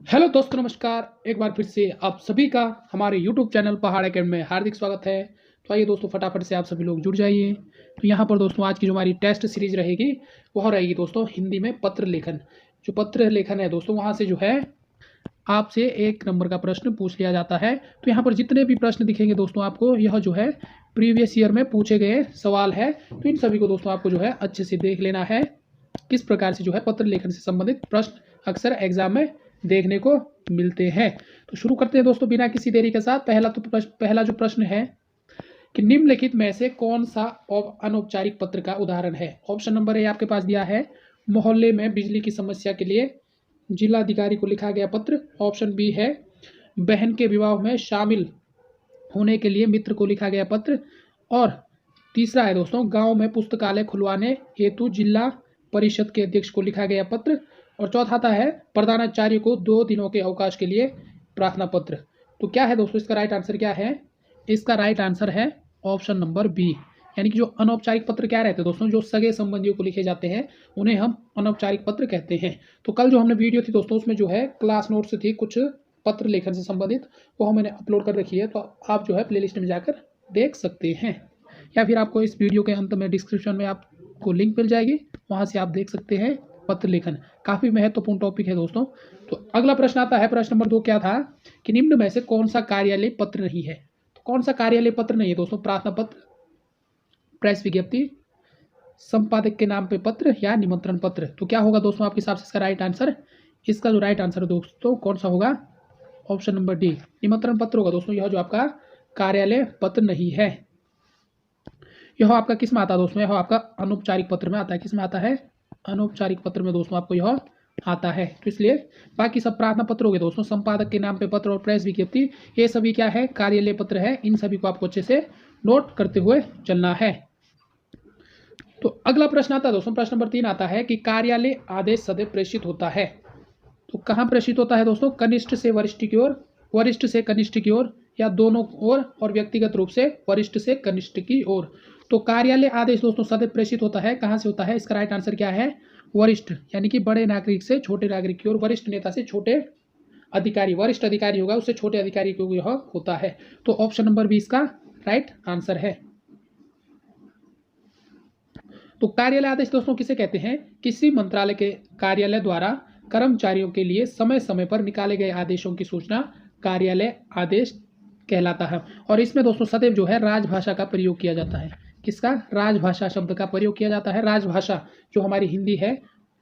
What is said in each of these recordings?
Hello दोस्तों, नमस्कार। एक बार फिर से आप सभी का हमारे यूट्यूब चैनल पहाड़ एकेडमी में हार्दिक स्वागत है। तो आइए दोस्तों, फटाफट से आप सभी लोग जुड़ जाइए। तो यहाँ पर दोस्तों आज की जो हमारी टेस्ट सीरीज रहेगी वह रहेगी दोस्तों हिंदी में पत्र लेखन। जो पत्र लेखन है दोस्तों, वहाँ से जो है आपसे 1 नंबर का प्रश्न पूछ लिया जाता है। तो यहाँ पर जितने भी प्रश्न दिखेंगे दोस्तों आपको, यह जो है प्रीवियस ईयर में पूछे गए सवाल है। तो इन सभी को दोस्तों आपको जो है अच्छे से देख लेना है, किस प्रकार से जो है पत्र लेखन से संबंधित प्रश्न अक्सर एग्जाम में देखने को मिलते हैं। तो शुरू करते हैं दोस्तों बिना किसी देरी के साथ। पहला जो प्रश्न है कि निम्नलिखित में से कौन सा अनौपचारिक पत्र का उदाहरण है। ऑप्शन नंबर ए आपके पास दिया है, मोहल्ले में बिजली की समस्या के लिए जिलाधिकारी को लिखा गया पत्र। ऑप्शन बी है, बहन के विवाह में शामिल होने के लिए मित्र को लिखा गया पत्र। और तीसरा है दोस्तों, गांव में पुस्तकालय खुलवाने हेतु जिला परिषद के अध्यक्ष को लिखा गया पत्र। और चौथा आता है, प्रधानाचार्य को 2 दिनों के अवकाश के लिए प्रार्थना पत्र। तो क्या है दोस्तों, इसका राइट आंसर क्या है? इसका राइट आंसर है ऑप्शन नंबर बी। यानी कि जो अनौपचारिक पत्र क्या रहते हैं दोस्तों, जो सगे संबंधियों को लिखे जाते हैं उन्हें हम अनौपचारिक पत्र कहते हैं। तो कल जो हमने वीडियो थी दोस्तों, उसमें जो है क्लास नोट्स थी कुछ पत्र लेखन से संबंधित, वो मैंने अपलोड कर रखी है। तो आप जो है प्लेलिस्ट में जाकर देख सकते हैं, या फिर आपको इस वीडियो के अंत में डिस्क्रिप्शन में आपको लिंक मिल जाएगी, वहाँ से आप देख सकते हैं। पत्र लेखन काफ़ी महत्वपूर्ण टॉपिक है दोस्तों। तो अगला प्रश्न आता है, प्रश्न नंबर 2 क्या था कि निम्न में से कौन सा कार्यालय पत्र नहीं है। तो कौन सा कार्यालय पत्र नहीं है दोस्तों? प्रार्थना पत्र, प्रेस विज्ञप्ति, संपादक के नाम पे पत्र या निमंत्रण पत्र। तो क्या होगा दोस्तों आपके हिसाब से इसका राइट आंसर? इसका जो राइट आंसर है दोस्तों कौन सा होगा? ऑप्शन नंबर डी, निमंत्रण पत्र होगा दोस्तों। यह जो आपका कार्यालय पत्र नहीं है, यह आपका किस में आता है दोस्तों? यह आपका अनौपचारिक पत्र में आता है। किस में आता है? अनौपचारिक पत्र में दोस्तों आपको यह आता है। तो इसलिए बाकी सब प्रार्थना पत्र हो गए दोस्तों, संपादक के नाम पे पत्र और प्रेस विज्ञप्ति, ये सभी क्या है? कार्यालय पत्र है। इन सभी को आपको अच्छे से नोट करते हुए चलना है। तो अगला प्रश्न आता है दोस्तों, प्रश्न नंबर 3 आता है कि कार्यालय आदेश सदैव प्रेषित होता है। तो कहाँ प्रेषित होता है दोस्तों? कनिष्ठ से वरिष्ठ की ओर, वरिष्ठ से कनिष्ठ की ओर, या दोनों ओर, और व्यक्तिगत रूप से वरिष्ठ से कनिष्ठ की ओर। तो कार्यालय आदेश दोस्तों सदैव प्रेषित होता है। कहाँ से होता है? इसका राइट आंसर क्या है? वरिष्ठ, यानी कि बड़े नागरिक से छोटे नागरिक की ओर, वरिष्ठ नेता से छोटे अधिकारी, वरिष्ठ अधिकारी होगा उससे छोटे अधिकारी की ओर यह होता है। तो ऑप्शन नंबर बी इसका राइट आंसर है। तो कार्यालय आदेश दोस्तों किसे कहते हैं? किसी मंत्रालय के कार्यालय द्वारा कर्मचारियों के लिए समय समय पर निकाले गए आदेशों की सूचना कार्यालय आदेश कहलाता है। और इसमें दोस्तों सदैव जो है राजभाषा का प्रयोग किया जाता है। किसका? राजभाषा शब्द का प्रयोग किया जाता है। राजभाषा जो हमारी हिंदी है,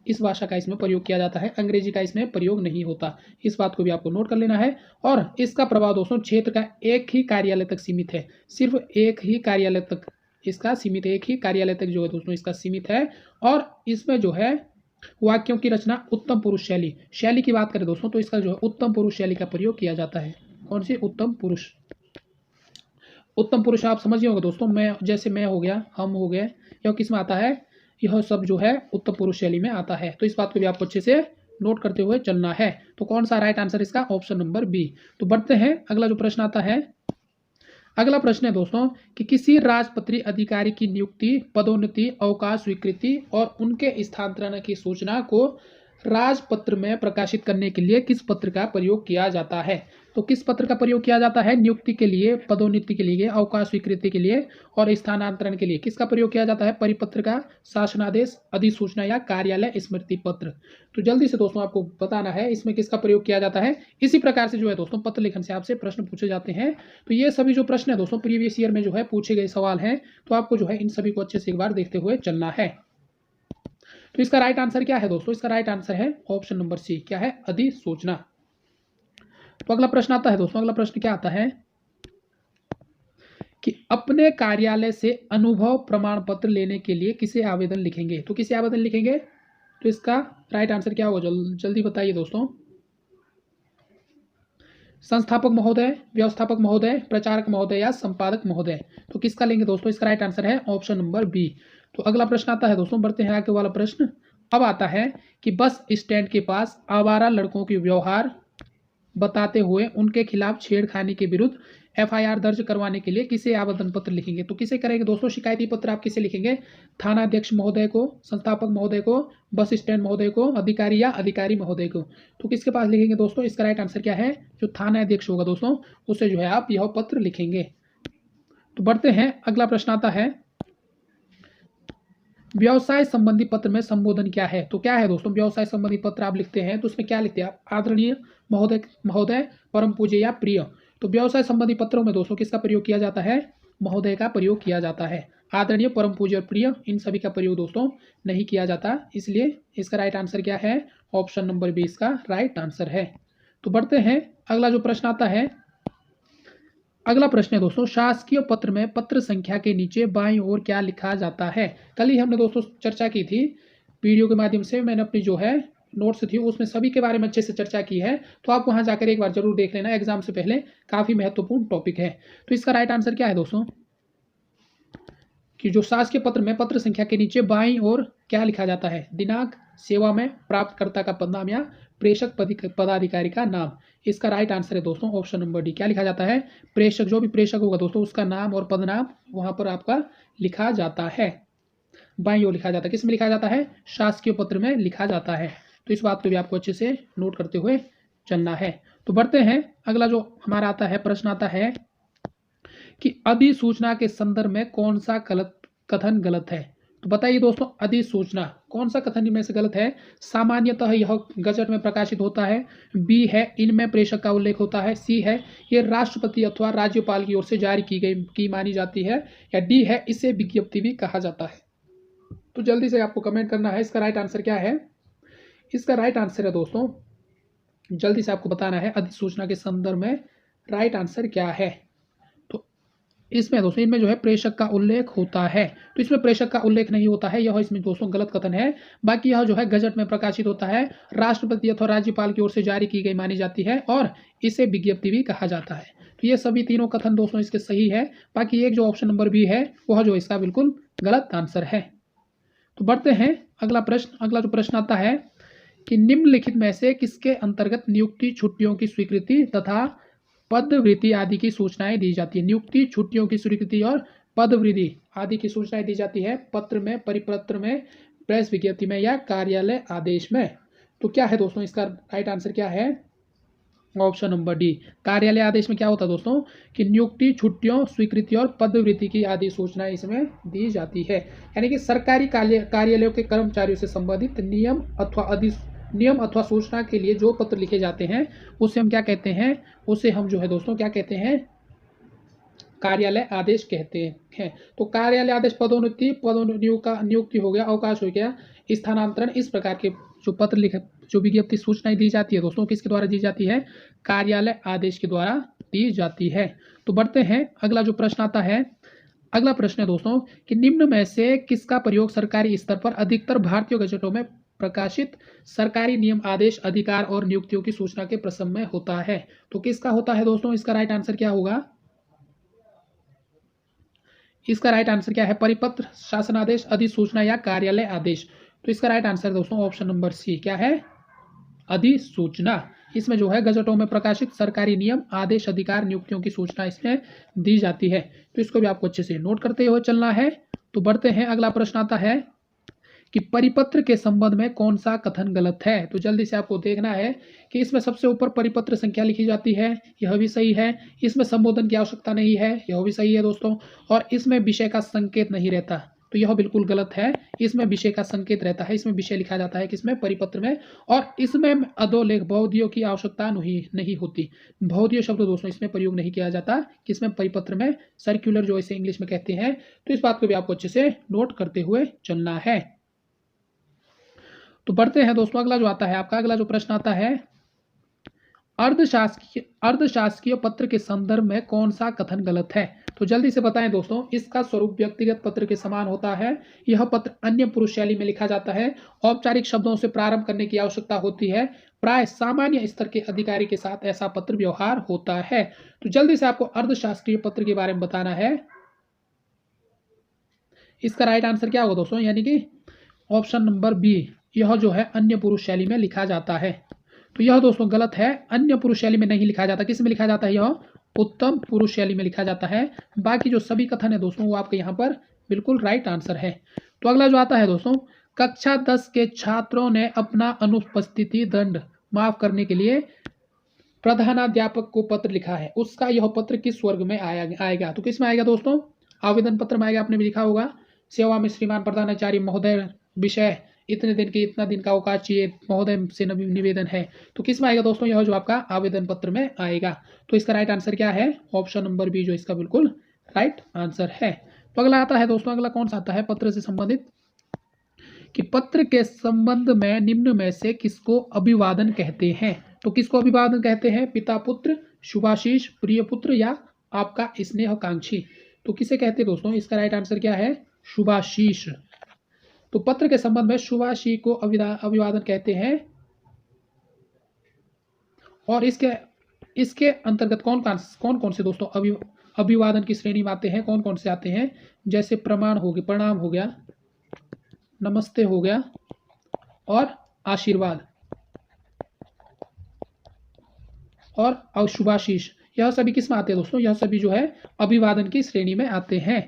इस भाषा का इसमें प्रयोग किया जाता है। अंग्रेजी का इसमें प्रयोग नहीं होता। इस बात को भी आपको नोट कर लेना है। और इसका प्रभाव दोस्तों क्षेत्र का एक ही कार्यालय तक सीमित है। सिर्फ एक ही कार्यालय तक इसका सीमित है, एक ही कार्यालय तक जो है दोस्तों इसका सीमित है। और इसमें जो है वाक्यों की रचना उत्तम पुरुष शैली, शैली की बात करें दोस्तों, तो इसका जो है उत्तम पुरुष शैली का प्रयोग किया जाता है। कौन सी? उत्तम पुरुष। उत्तम पुरुष आप समझ होंगे दोस्तों, मैं जैसे मैं हो गया, हम हो गए, यह किस में आता है? यह सब जो है उत्तम पुरुष शैली में आता है। तो इस बात को भी आपको अच्छे से नोट करते हुए चलना है। तो कौन सा राइट आंसर इसका? Option number B. तो बढ़ते हैं, अगला जो प्रश्न आता है, अगला प्रश्न है दोस्तों कि किसी राजपत्रित अधिकारी की नियुक्ति, पदोन्नति, अवकाश स्वीकृति और उनके स्थानांतरण की सूचना को राजपत्र में प्रकाशित करने के लिए किस पत्र का प्रयोग किया जाता है? तो किस पत्र का प्रयोग किया जाता है? नियुक्ति के लिए, पदोन्नति के लिए, अवकाश स्वीकृति के लिए और स्थानांतरण के लिए किसका प्रयोग किया जाता है? परिपत्र का, शासनादेश, अधिसूचना या कार्यालय स्मृति पत्र। तो जल्दी से दोस्तों आपको बताना है इसमें किसका प्रयोग किया जाता है। इसी प्रकार से जो है दोस्तों पत्र लेखन से आपसे प्रश्न पूछे जाते हैं। तो ये सभी जो प्रश्न है दोस्तों प्रीवियस ईयर में जो है पूछे गए सवाल हैं। तो आपको जो है इन सभी को अच्छे से एक बार देखते हुए चलना है। तो इसका राइट आंसर क्या है दोस्तों? इसका राइट आंसर है ऑप्शन नंबर सी। क्या है? अधिसूचना। तो अगला प्रश्न आता है दोस्तों, अगला प्रश्न क्या आता है कि अपने कार्यालय से अनुभव प्रमाण पत्र लेने के लिए किसे आवेदन लिखेंगे? तो किसे आवेदन लिखेंगे? तो इसका राइट आंसर क्या होगा? जल्दी बताइए दोस्तों। संस्थापक महोदय, व्यवस्थापक महोदय, प्रचारक महोदय या संपादक महोदय। तो किसका लेंगे दोस्तों? इसका राइट आंसर है ऑप्शन नंबर बी। तो अगला प्रश्न आता है दोस्तों, बढ़ते हैं आगे वाला प्रश्न। अब आता है कि बस स्टैंड के पास आवारा लड़कों के व्यवहार बताते हुए उनके खिलाफ छेड़खानी के विरुद्ध FIR दर्ज करवाने के लिए किसे आवेदन पत्र लिखेंगे? तो किसे करेंगे दोस्तों? शिकायती पत्र आप किसे लिखेंगे? थानाध्यक्ष महोदय को, संस्थापक महोदय को, बस स्टैंड महोदय को, अधिकारी या अधिकारी महोदय को। तो किसके पास लिखेंगे दोस्तों? इसका राइट आंसर क्या है? जो थानाध्यक्ष होगा दोस्तों, उससे जो है आप यह पत्र लिखेंगे। तो बढ़ते हैं, अगला प्रश्न आता है, व्यवसाय संबंधी पत्र में संबोधन क्या है? तो क्या है दोस्तों? व्यवसाय संबंधी पत्र आप लिखते हैं तो उसमें क्या लिखते हैं आप? आदरणीय महोदय, महोदय, परम पूज्य या प्रिय। तो व्यवसाय संबंधी पत्रों में दोस्तों किसका प्रयोग किया जाता है? महोदय का प्रयोग किया जाता है। आदरणीय, परम पूज्य और प्रिय, इन सभी का प्रयोग दोस्तों नहीं किया जाता, इसलिए इसका राइट आंसर क्या है? ऑप्शन नंबर बी इसका राइट आंसर है। तो बढ़ते हैं, अगला जो प्रश्न आता है, अगला प्रश्न है दोस्तों, शासकीय पत्र में पत्र संख्या के नीचे बाईं ओर क्या लिखा जाता है? कल ही हमने दोस्तों चर्चा की थी वीडियो के माध्यम से, मैंने अपनी जो है नोट्स थी उसमें सभी के बारे में अच्छे से चर्चा की है, तो आप वहां जाकर एक बार जरूर देख लेना, एग्जाम से पहले काफी महत्वपूर्ण टॉपिक है। तो इसका राइट आंसर क्या है दोस्तों? कि जो शासकीय पत्र में पत्र संख्या के नीचे बाईं ओर क्या लिखा जाता है? दिनांक, सेवा में प्राप्तकर्ता का पदनाम या प्रेषक पदाधिकारी का नाम। इसका राइट आंसर है दोस्तों ऑप्शन नंबर डी। क्या लिखा जाता है? प्रेषक, जो भी प्रेषक होगा दोस्तों उसका नाम और पदनाम वहां पर आपका लिखा जाता है, बाईं ओर लिखा जाता है। किस में लिखा जाता है? शासकीय पत्र में लिखा जाता है। तो इस बात को भी आपको अच्छे से नोट करते हुए चलना है। तो बढ़ते हैं, अगला जो हमारा आता है प्रश्न आता है कि अधिसूचना के संदर्भ में कौन सा कथन गलत है? तो बताइए दोस्तों, अधिसूचना कौन सा कथन इनमें से गलत है? सामान्यतः यह गजट में प्रकाशित होता है, बी है इनमें प्रेषक का उल्लेख होता है, सी है ये राष्ट्रपति अथवा राज्यपाल की ओर से जारी की मानी जाती है, या डी है इसे विज्ञप्ति भी कहा जाता है। तो जल्दी से आपको कमेंट करना है, इसका राइट आंसर क्या है? इसका राइट आंसर है दोस्तों, जल्दी से आपको बताना है अधिसूचना के संदर्भ में राइट आंसर क्या है। तो इसमें दोस्तों, इनमें जो है प्रेषक का उल्लेख होता है, तो इसमें प्रेषक का उल्लेख नहीं होता है, यह इसमें दोस्तों गलत कथन है। बाकी यह जो है गजट में प्रकाशित होता है, राष्ट्रपति अथवा राज्यपाल की ओर से जारी की गई मानी जाती है, और इसे विज्ञप्ति भी कहा जाता है। तो ये सभी तीनों कथन दोस्तों इसके सही है। बाकी एक जो ऑप्शन नंबर बी है वह जो इसका बिल्कुल गलत आंसर है। तो बढ़ते हैं, अगला प्रश्न, अगला जो प्रश्न आता है कि निम्नलिखित में से किसके अंतर्गत नियुक्ति, छुट्टियों की स्वीकृति तथा पदवृत्ति आदि की सूचनाएं दी जाती है? नियुक्ति, छुट्टियों की स्वीकृति और पदवृद्धि आदि की सूचनाएं दी जाती है पत्र में, परिपत्र में, प्रेस विज्ञप्ति में या कार्यालय आदेश में। तो क्या है दोस्तों इसका राइट आंसर क्या है? Option number D. कार्यालय आदेश में क्या होता है दोस्तों कि नियुक्ति, छुट्टियों, स्वीकृति और पदवृत्ति की आदि सूचनाएं इसमें दी जाती है। यानी कि सरकारी कार्यालयों के कर्मचारियों से संबंधित नियम अथवा सूचना के लिए जो पत्र लिखे जाते हैं उसे हम क्या कहते हैं? उसे हम जो है दोस्तों क्या कहते हैं? कार्यालय आदेश कहते हैं। तो कार्यालय आदेश पदोन्नति, नियुक्ति हो गया, अवकाश हो गया, स्थानांतरण, इस प्रकार के जो पत्र लिखे, जो विज्ञप्ति सूचनाएं दी जाती है दोस्तों किसके द्वारा दी जाती है? कार्यालय आदेश के द्वारा दी जाती है। तो बढ़ते हैं, अगला जो प्रश्न आता है, अगला प्रश्न है दोस्तों कि निम्न में से किसका प्रयोग सरकारी स्तर पर अधिकतर भारतीय गजटों में प्रकाशित सरकारी नियम, आदेश, अधिकार और नियुक्तियों की सूचना के प्रसंग में होता है? तो किसका होता है दोस्तों? इसका राइट आंसर क्या होगा? इसका राइट आंसर क्या है? परिपत्र, शासनादेश, अधिसूचना या कार्यालय आदेश। तो इसका राइट आंसर दोस्तों ऑप्शन नंबर सी। क्या है? अधिसूचना। इसमें जो है गजटों में प्रकाशित सरकारी नियम, आदेश, अधिकार, नियुक्तियों की सूचना इसमें दी जाती है। तो इसको भी आपको अच्छे से नोट करते हुए चलना है। तो बढ़ते हैं, अगला प्रश्न आता है कि परिपत्र के संबंध में कौन सा कथन गलत है? तो जल्दी से आपको देखना है कि इसमें सबसे ऊपर परिपत्र संख्या लिखी जाती है, यह भी सही है। इसमें संबोधन की आवश्यकता नहीं है, यह भी सही है दोस्तों। और इसमें विषय का संकेत नहीं रहता, तो यह बिल्कुल गलत है। इसमें विषय का संकेत रहता है, इसमें विषय लिखा जाता है किसमें? परिपत्र में। और इसमें अधोलेख, बहुधियों की आवश्यकता नहीं होती। बहुधियों शब्द दोस्तों इसमें प्रयोग नहीं किया जाता, किसमें? परिपत्र में। सर्कुलर जो इसे इंग्लिश में कहते हैं। तो इस बात को भी आपको अच्छे से नोट करते हुए चलना है। तो बढ़ते हैं दोस्तों, अगला जो आता है आपका, अगला जो प्रश्न आता है, अर्धशासकीय पत्र के संदर्भ में कौन सा कथन गलत है? तो जल्दी से बताएं दोस्तों। इसका स्वरूप व्यक्तिगत पत्र के समान होता है, यह पत्र अन्य पुरुष शैली में लिखा जाता है, औपचारिक शब्दों से प्रारंभ करने की आवश्यकता होती है, प्राय सामान्य स्तर के अधिकारी के साथ ऐसा पत्र व्यवहार होता है। तो जल्दी से आपको अर्धशासकीय पत्र के बारे में बताना है। इसका राइट आंसर क्या होगा दोस्तों? यानी कि ऑप्शन नंबर बी, यह जो है अन्य पुरुष शैली में लिखा जाता है। तो यह दोस्तों गलत है, अन्य पुरुष शैली में नहीं लिखा जाता। किस में लिखा जाता है? यह उत्तम पुरुष शैली में लिखा जाता है। बाकी जो सभी कथन है दोस्तों वो आपके यहाँ पर बिल्कुल राइट आंसर है। तो अगला जो आता है दोस्तों, कक्षा 10 के छात्रों ने अपना अनुपस्थिति दंड माफ करने के लिए प्रधानाध्यापक को पत्र लिखा है, उसका यह पत्र किस वर्ग में आएगा? तो किस में आएगा दोस्तों? आवेदन पत्र में आएगा। आपने भी लिखा होगा, सेवा में श्रीमान प्रधानाचार्य महोदय, विषय इतने दिन के इतना दिन का अवकाश चाहिए, महोदय से निवेदन है। तो किस में आएगा दोस्तों? यह जो आपका आवेदन पत्र में आएगा। तो इसका राइट आंसर क्या है? ऑप्शन नंबर बी जो इसका बिल्कुल राइट आंसर है। तो अगला आता है दोस्तों, अगला कौन सा आता है पत्र से संबंधित, कि पत्र के संबंध में निम्न में से किसको अभिवादन कहते हैं? तो किसको अभिवादन कहते हैं? पिता पुत्र, शुभाशीष, प्रिय पुत्र या आपका स्नेहकांक्षी? तो किसे कहते हैं दोस्तों? इसका राइट आंसर क्या है? शुभाशीष। तो पत्र के संबंध में शुभाशीष को अभिवादन कहते हैं। और इसके अंतर्गत कौन से दोस्तों अभिवादन की श्रेणी में आते हैं? कौन कौन से आते हैं? जैसे प्रमाण हो गया, प्रणाम हो गया, नमस्ते हो गया और आशीर्वाद और शुभाशीष, यह सभी किस में आते हैं दोस्तों? यह सभी जो है अभिवादन की श्रेणी में आते हैं।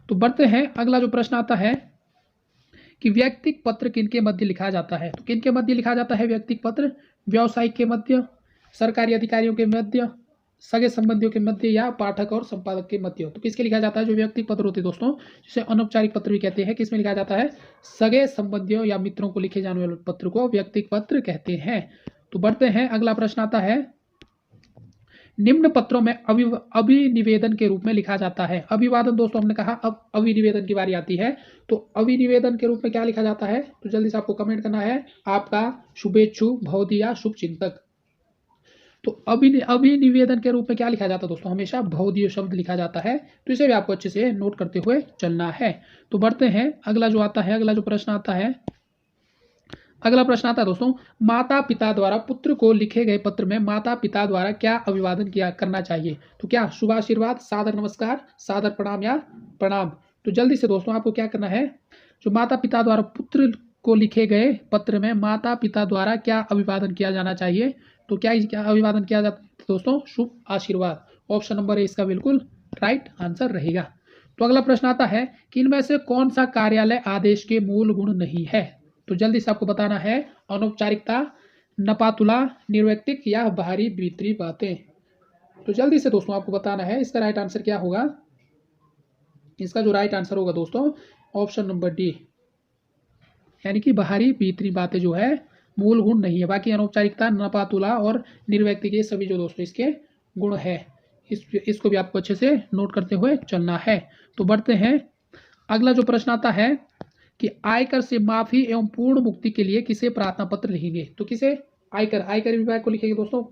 तो बढ़ते हैं, अगला जो प्रश्न आता है कि व्यक्तिक पत्र किनके मध्य लिखा जाता है? तो किनके मध्य लिखा जाता है व्यक्तिक पत्र? व्यावसायिक के मध्य, सरकारी अधिकारियों के मध्य, सगे संबंधियों के मध्य या पाठक और संपादक के मध्य? तो किसके लिखा जाता है? जो व्यक्तिक पत्र होते हैं दोस्तों, जिसे अनौपचारिक पत्र भी कहते हैं, किसमें लिखा जाता है? सगे संबंधियों या मित्रों को लिखे जाने वाले पत्र को व्यक्तिक पत्र कहते हैं। तो बढ़ते हैं, अगला प्रश्न आता है, निम्न पत्रों में अभिनिवेदन के रूप में लिखा जाता है। अभिवादन दोस्तों हमने कहा, अब अभिनिवेदन की बारी आती है। तो अभिनिवेदन के रूप में क्या लिखा जाता है? तो जल्दी से आपको कमेंट करना है, आपका शुभेच्छु, भवदीय या शुभ चिंतक। तो अभिनिवेदन के रूप में क्या लिखा जाता है दोस्तों? हमेशा भवदीय शब्द लिखा जाता है। तो इसे भी आपको अच्छे से नोट करते हुए चलना है। तो बढ़ते हैं, अगला जो आता है, अगला जो प्रश्न आता है, अगला प्रश्न आता है दोस्तों, माता पिता द्वारा पुत्र को लिखे गए पत्र में माता पिता द्वारा क्या अभिवादन करना चाहिए? तो क्या शुभाशीर्वाद, सादर नमस्कार, सादर प्रणाम या प्रणाम? तो जल्दी से दोस्तों आपको क्या करना है, जो माता पिता द्वारा पुत्र को लिखे गए पत्र में माता पिता द्वारा क्या अभिवादन किया जाना चाहिए? तो क्या अभिवादन किया जाता है दोस्तों? शुभ आशीर्वाद। ऑप्शन नंबर ए इसका बिल्कुल राइट आंसर रहेगा। तो अगला प्रश्न आता है कि इनमें से कौन सा कार्यालय आदेश के मूल गुण नहीं है? तो जल्दी से आपको बताना है, अनौपचारिकता, नपातुला, निर्वैयक्तिक या बाहरी भीतरी बातें? तो जल्दी से दोस्तों आपको बताना है, इसका राइट आंसर क्या होगा? इसका जो राइट आंसर होगा दोस्तों, ऑप्शन नंबर डी, यानी कि बाहरी भीतरी बातें जो है मूल गुण नहीं है। बाकी अनौपचारिकता, नपातुला और निर्वैयक्तिक ये सभी जो दोस्तों इसके गुण है। इसको भी आपको अच्छे से नोट करते हुए चलना है। तो बढ़ते हैं, अगला जो प्रश्न आता है कि आयकर से माफी एवं पूर्ण मुक्ति के लिए किसे प्रार्थना पत्र लिखेंगे? तो किसे? आयकर विभाग को लिखेंगे दोस्तों,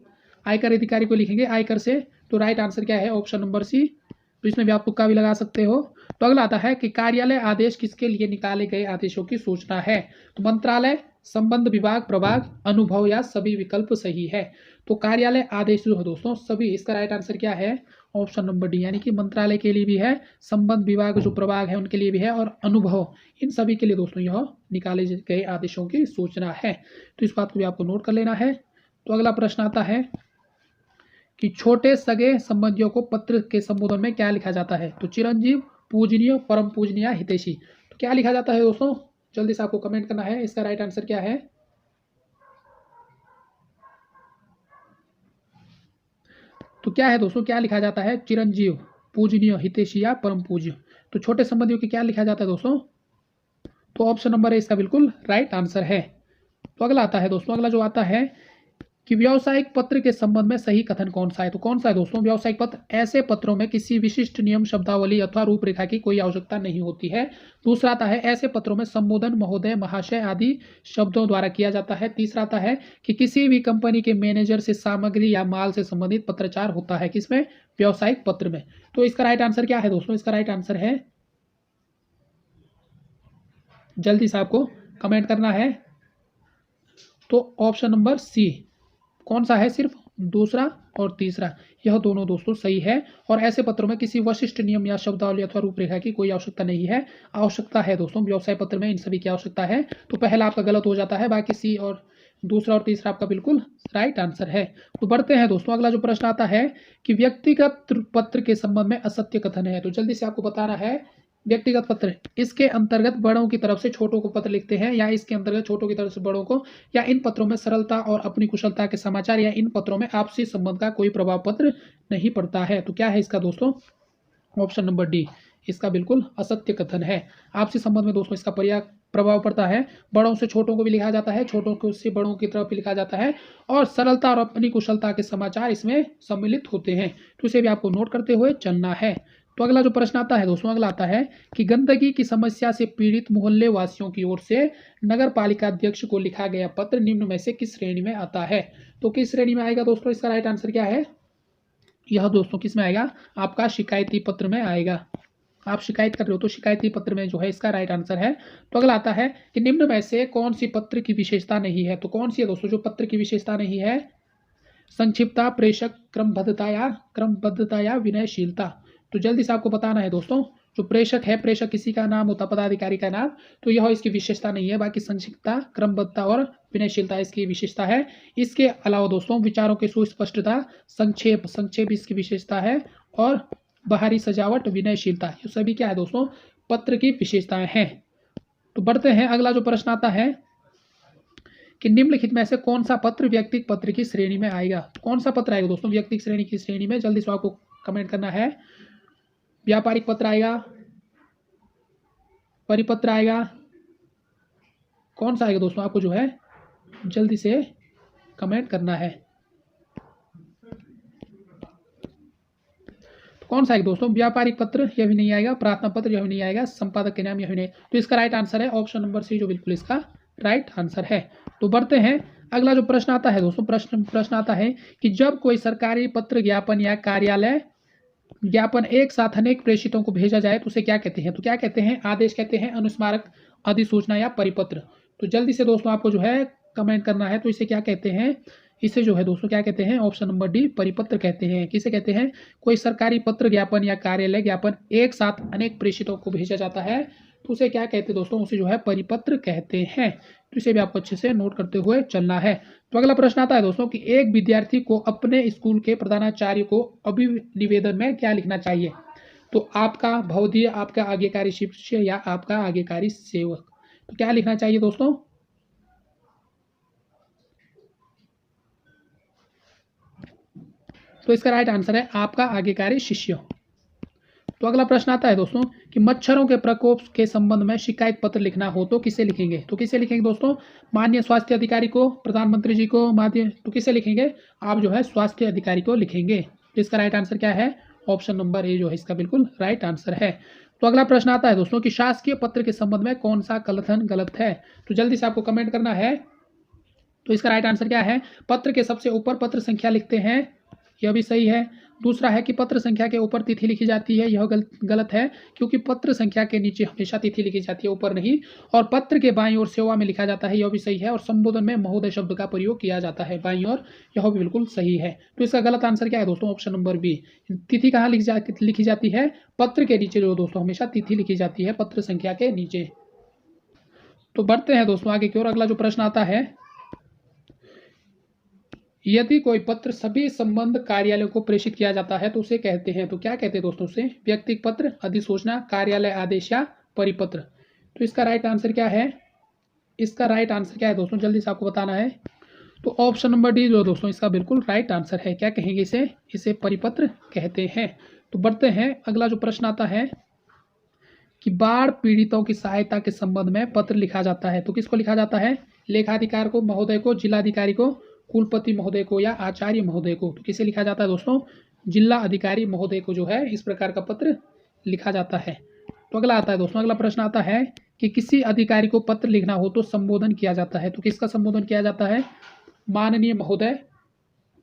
आयकर अधिकारी को लिखेंगे आयकर से। तो राइट आंसर क्या है? Option number C. तो इसमें भी आप तुक्का भी लगा सकते हो। तो अगला आता है कि कार्यालय आदेश किसके लिए निकाले गए आदेशों की सूचना है? तो मंत्रालय, संबंध विभाग, प्रभाग, अनुभव या सभी विकल्प सही है। तो कार्यालय आदेश जो है दोस्तों सभी, इसका राइट आंसर क्या है? ऑप्शन नंबर डी, यानी कि मंत्रालय के लिए भी है, संबंध विभाग जो प्रभाग है उनके लिए भी है, और अनुभव, इन सभी के लिए दोस्तों यह निकाले गए आदेशों की सूचना है। तो इस बात को भी आपको नोट कर लेना है। तो अगला प्रश्न आता है कि छोटे सगे संबंधियों को पत्र के संबोधन में क्या लिखा जाता है? तो चिरंजीव, पूजनीय, परम पूजनीय, हितैषी। तो क्या लिखा जाता है दोस्तों? जल्दी से आपको कमेंट करना है, इसका राइट आंसर क्या है? तो क्या है दोस्तों, क्या लिखा जाता है? चिरंजीव, पूजनीय, हितैषी या परम पूज्य। तो छोटे संबंधियों की क्या लिखा जाता है दोस्तों? तो ऑप्शन नंबर है इसका बिल्कुल राइट आंसर है। तो अगला आता है दोस्तों, अगला जो आता है कि व्यावसायिक पत्र के संबंध में सही कथन कौन सा है? तो कौन सा है दोस्तों? व्यावसायिक पत्र, ऐसे पत्रों में किसी विशिष्ट नियम, शब्दावली अथवा रूपरेखा की कोई आवश्यकता नहीं होती है। दूसरा आता है, ऐसे पत्रों में संबोधन महोदय, महाशय आदि शब्दों द्वारा किया जाता है। तीसरा आता है कि किसी भी कंपनी के मैनेजर से सामग्री या माल से संबंधित पत्राचार होता है। किसमें? व्यावसायिक पत्र में। तो इसका राइट आंसर क्या है दोस्तों? इसका राइट आंसर है, जल्दी से आपको कमेंट करना है, तो ऑप्शन नंबर सी। कौन सा है? सिर्फ दूसरा और तीसरा, यह दोनों दोस्तों सही है। और ऐसे पत्रों में किसी विशिष्ट नियम या शब्दावली अथवा रूपरेखा की कोई आवश्यकता नहीं है। आवश्यकता है दोस्तों व्यवसाय पत्र में इन सभी की आवश्यकता है। तो पहला आपका गलत हो जाता है, बाकी सी और दूसरा और तीसरा आपका बिल्कुल राइट आंसर है। तो बढ़ते हैं दोस्तों, अगला जो प्रश्न आता है कि व्यक्तिगत पत्र के संबंध में असत्य कथन है। तो जल्दी से आपको बताना है व्यक्तिगत पत्र, इसके अंतर्गत बड़ों की तरफ से छोटों को पत्र लिखते हैं, या इसके अंतर्गत छोटों की तरफ से बड़ों को, या इन पत्रों में सरलता और अपनी कुशलता के समाचार, या इन पत्रों में आपसी संबंध का कोई प्रभाव पत्र नहीं पड़ता है। तो क्या है इसका दोस्तों? ऑप्शन नंबर डी, इसका बिल्कुल असत्य कथन है। आपसी संबंध में दोस्तों इसका प्रभाव पड़ता है, बड़ों से छोटों को भी लिखा जाता है, छोटों को से बड़ों की तरफ भी लिखा जाता है, और सरलता और अपनी कुशलता के समाचार इसमें सम्मिलित होते हैं। तो इसे भी आपको नोट करते हुए चलना है। तो अगला जो प्रश्न आता है दोस्तों, अगला आता है कि गंदगी की समस्या से पीड़ित मोहल्ले वासियों की ओर से नगर पालिका अध्यक्ष को लिखा गया पत्र निम्न में से किस श्रेणी में आता है? तो किस श्रेणी में आएगा दोस्तों? इसका राइट आंसर क्या है? यह दोस्तों किस में आएगा? आपका शिकायती पत्र में आएगा। आप शिकायत कर रहे हो तो शिकायती पत्र में जो है इसका राइट आंसर है। तो अगला आता है कि निम्न में से कौन सी पत्र की विशेषता नहीं है? तो कौन सी है दोस्तों जो पत्र की विशेषता नहीं है? संक्षिप्तता, प्रेषक, क्रमबद्धता या विनयशीलता। तो जल्दी से आपको बताना है दोस्तों, जो प्रेषक है, प्रेषक किसी का नाम होता, पदाधिकारी का नाम, तो यह इसकी विशेषता नहीं है। बाकी संक्षिप्तता, क्रमबद्धता और विनयशीलता इसकी विशेषता है। इसके अलावा दोस्तों विचारों की सुस्पष्टता, संक्षेप इसकी विशेषता है, और बाहरी सजावट, विनयशीलता, ये सभी क्या है दोस्तों? पत्र की विशेषताएं हैं। तो बढ़ते हैं, अगला जो प्रश्न आता है कि निम्नलिखित में से कौन सा पत्र व्यक्तिगत पत्र की श्रेणी में आएगा? कौन सा पत्र आएगा दोस्तों व्यक्तिगत श्रेणी की श्रेणी में? जल्दी से आपको कमेंट करना है। व्यापारिक पत्र आएगा, परिपत्र आएगा, कौन सा आएगा दोस्तों? आपको जो है जल्दी से कमेंट करना है। तो कौन सा आएगा दोस्तों? व्यापारिक पत्र यह भी नहीं आएगा, प्रार्थना पत्र यह भी नहीं आएगा, संपादक के नाम यह भी नहीं। तो इसका राइट आंसर है ऑप्शन नंबर सी, जो बिल्कुल इसका राइट आंसर है। तो बढ़ते हैं, अगला जो प्रश्न आता है दोस्तों, प्रश्न आता है कि जब कोई सरकारी पत्र, ज्ञापन या कार्यालय ज्ञापन एक साथ अनेक प्रेषितों को भेजा जाए तो उसे क्या कहते हैं? तो क्या कहते हैं? आदेश कहते हैं, अनुस्मारक, अधिसूचना या परिपत्र। तो जल्दी से दोस्तों आपको जो है कमेंट करना है। तो इसे क्या कहते हैं? इसे जो है दोस्तों क्या कहते हैं? ऑप्शन नंबर डी, परिपत्र कहते हैं। किसे कहते हैं? कोई सरकारी पत्र, ज्ञापन या कार्यालय ज्ञापन एक साथ अनेक प्रेषितों को भेजा जाता है तो उसे क्या कहते हैं दोस्तों? उसे जो है परिपत्र कहते हैं। तो इसे भी आपको अच्छे से नोट करते हुए चलना है। तो अगला प्रश्न आता है दोस्तों कि एक विद्यार्थी को अपने स्कूल के प्रधानाचार्य को अभिनिवेदन में क्या लिखना चाहिए? तो आपका भवदीय, आपका आज्ञाकारी शिष्य, या आपका आज्ञाकारी सेवक। तो क्या लिखना चाहिए दोस्तों? तो इसका राइट आंसर है आपका आज्ञाकारी शिष्य। तो अगला प्रश्न आता है दोस्तों कि मच्छरों के प्रकोप के संबंध में शिकायत पत्र लिखना हो तो किसे लिखेंगे? तो किसे लिखेंगे दोस्तों? माननीय स्वास्थ्य अधिकारी को, प्रधानमंत्री जी को, माध्यम, तो किसे लिखेंगे? आप जो है स्वास्थ्य अधिकारी को लिखेंगे। तो इसका राइट आंसर क्या है? ऑप्शन नंबर ए जो है इसका बिल्कुल राइट आंसर है। तो अगला प्रश्न आता है दोस्तों कि शासकीय पत्र के संबंध में कौन सा कथन गलत है? तो जल्दी से आपको कमेंट करना है। तो इसका राइट आंसर क्या है? पत्र के सबसे ऊपर पत्र संख्या लिखते हैं, यह भी सही है। दूसरा है कि पत्र संख्या के ऊपर तिथि लिखी जाती है, यह गलत है, क्योंकि पत्र संख्या के नीचे हमेशा तिथि लिखी जाती है, ऊपर नहीं। और पत्र के बाईं ओर सेवा में लिखा जाता है, यह भी सही है। और संबोधन में महोदय शब्द का प्रयोग किया जाता है बाईं ओर, यह भी बिल्कुल सही है। तो इसका गलत आंसर क्या है दोस्तों? Option number B. तिथि कहाँ लिखी जाती है? पत्र के नीचे जो दोस्तों हमेशा तिथि लिखी जाती है, पत्र संख्या के नीचे। तो बढ़ते हैं दोस्तों आगे की ओर। अगला जो प्रश्न आता है, यदि कोई पत्र सभी संबंध कार्यालयों को प्रेषित किया जाता है तो उसे कहते हैं, तो क्या कहते हैं दोस्तों उसे? व्यक्तिगत पत्र, अधिसूचना, कार्यालय आदेश या परिपत्र। तो इसका राइट आंसर क्या है? इसका राइट आंसर क्या है दोस्तों? जल्दी से आपको बताना है। तो ऑप्शन नंबर डी जो दोस्तों इसका बिल्कुल राइट आंसर है। क्या कहेंगे इसे? इसे परिपत्र कहते हैं। तो बढ़ते हैं, अगला जो प्रश्न आता है कि बाढ़ पीड़ितों की सहायता के संबंध में पत्र लिखा जाता है तो किसको लिखा जाता है? लेखाधिकार को, महोदय को, जिलाधिकारी को, कुलपति महोदय को, या आचार्य महोदय को। तो किसे लिखा जाता है दोस्तों? जिला अधिकारी महोदय को जो है इस प्रकार का पत्र लिखा जाता है। तो अगला आता है दोस्तों, अगला प्रश्न आता है कि किसी अधिकारी को पत्र लिखना हो तो संबोधन किया जाता है, तो किसका संबोधन किया जाता है? माननीय महोदय,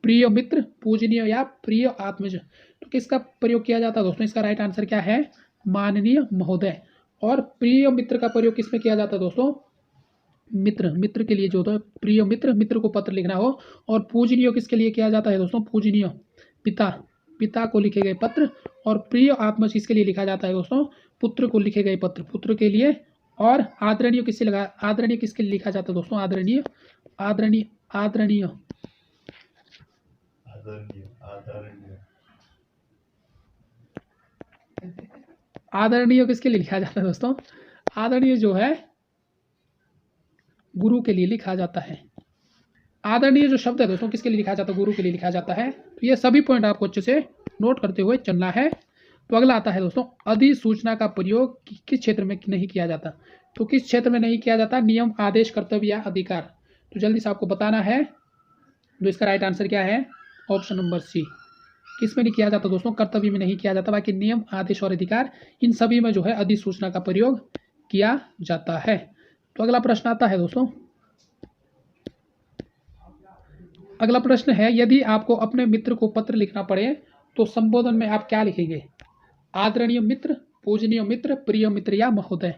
प्रिय मित्र, पूजनीय या प्रिय आत्मज। तो किसका प्रयोग किया जाता है दोस्तों? इसका राइट आंसर क्या है? माननीय महोदय। और प्रिय मित्र का प्रयोग किसमें किया जाता है दोस्तों? मित्र के लिए जो होता है प्रिय मित्र को पत्र लिखना हो। और पूजनीय किसके लिए किया जाता है दोस्तों? पूजनीय पिता को लिखे गए पत्र। और प्रिय आत्मज किसके लिए लिखा जाता है दोस्तों? पुत्र को लिखे गए पत्र, पुत्र के लिए। और आदरणीय किसके लिए लिखा जाता है दोस्तों? आदरणीय आदरणीय। आदरणीय किसके लिए लिखा जाता है दोस्तों? आदरणीय जो है गुरु के लिए लिखा जाता है। आदरणीय जो शब्द है दोस्तों किसके लिए लिखा जाता है? गुरु के लिए लिखा जाता है। तो ये सभी पॉइंट आपको अच्छे से नोट करते हुए चलना है। तो अगला आता है दोस्तों, अधिसूचना का प्रयोग किस क्षेत्र में नहीं किया जाता? तो किस क्षेत्र में नहीं किया जाता? नियम, आदेश, कर्तव्य या अधिकार। तो जल्दी से आपको बताना है। तो इसका राइट आंसर क्या है? Option number C. किस में नहीं किया जाता दोस्तों? कर्तव्य में नहीं किया जाता। बाकी नियम, आदेश और अधिकार इन सभी में जो है अधिसूचना का प्रयोग किया जाता है। तो अगला प्रश्न आता है दोस्तों, अगला प्रश्न है, यदि आपको अपने मित्र को पत्र लिखना पड़े तो संबोधन में आप क्या लिखेंगे? आदरणीय मित्र, पूजनीय मित्र, प्रिय मित्र या महोदय।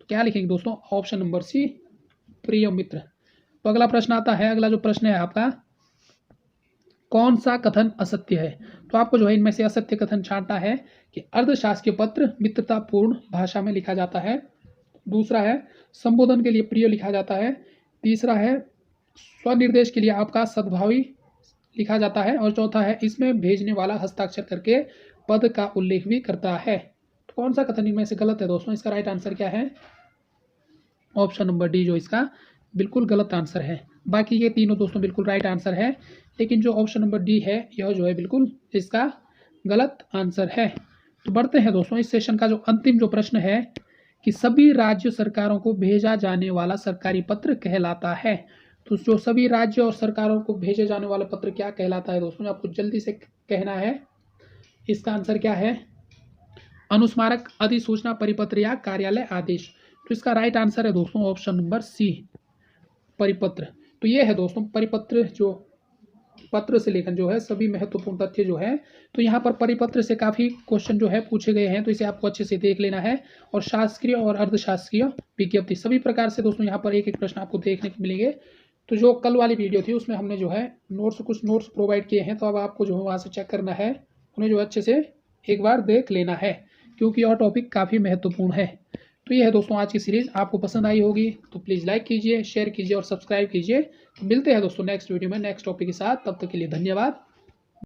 तो क्या लिखेंगे दोस्तों? ऑप्शन नंबर सी, प्रिय मित्र। तो अगला प्रश्न आता है, अगला जो प्रश्न है आपका, कौन सा कथन असत्य है? तो आपको जो है इनमें से असत्य कथन छांटना है कि अर्धशासकीय पत्र मित्रतापूर्ण भाषा में लिखा जाता है। दूसरा है संबोधन के लिए प्रिय लिखा जाता है। तीसरा है स्वनिर्देश के लिए आपका सद्भावी लिखा जाता है। और चौथा है इसमें भेजने वाला हस्ताक्षर करके पद का उल्लेख भी करता है। तो कौन सा कथन इनमें से गलत है दोस्तों? इसका राइट आंसर क्या है? ऑप्शन नंबर डी जो इसका बिल्कुल गलत आंसर है। बाकी ये तीनों दोस्तों बिल्कुल राइट आंसर है, लेकिन जो ऑप्शन नंबर डी है यह जो है बिल्कुल इसका गलत आंसर है। तो बढ़ते हैं दोस्तों, इस सेशन का जो अंतिम जो प्रश्न है कि सभी राज्य सरकारों को भेजा जाने वाला सरकारी पत्र कहलाता है। तो जो सभी राज्य और सरकारों को भेजे जाने वाला पत्र क्या कहलाता है दोस्तों? आपको जल्दी से कहना है। इसका आंसर क्या है? अनुस्मारक, अधिसूचना, परिपत्र या कार्यालय आदेश। तो इसका राइट आंसर है दोस्तों ऑप्शन नंबर सी, परिपत्र। तो ये है दोस्तों परिपत्र, जो पत्र से लेखन जो है सभी महत्वपूर्ण तथ्य जो है। तो यहाँ पर परिपत्र से काफ़ी क्वेश्चन जो है पूछे गए हैं, तो इसे आपको अच्छे से देख लेना है। और शासकीय और अर्धशासकीय विज्ञप्ति सभी प्रकार से दोस्तों यहाँ पर एक एक प्रश्न आपको देखने को मिलेंगे। तो जो कल वाली वीडियो थी उसमें हमने जो है कुछ नोट्स प्रोवाइड किए हैं, तो अब आपको जो है वहाँ से चेक करना है, उन्हें जो अच्छे से एक बार देख लेना है, क्योंकि यह टॉपिक काफ़ी महत्वपूर्ण है। तो ये है दोस्तों आज की सीरीज़, आपको पसंद आई होगी तो प्लीज़ लाइक कीजिए, शेयर कीजिए और सब्सक्राइब कीजिए। तो मिलते हैं दोस्तों नेक्स्ट वीडियो में नेक्स्ट टॉपिक के साथ। तब तक के लिए धन्यवाद।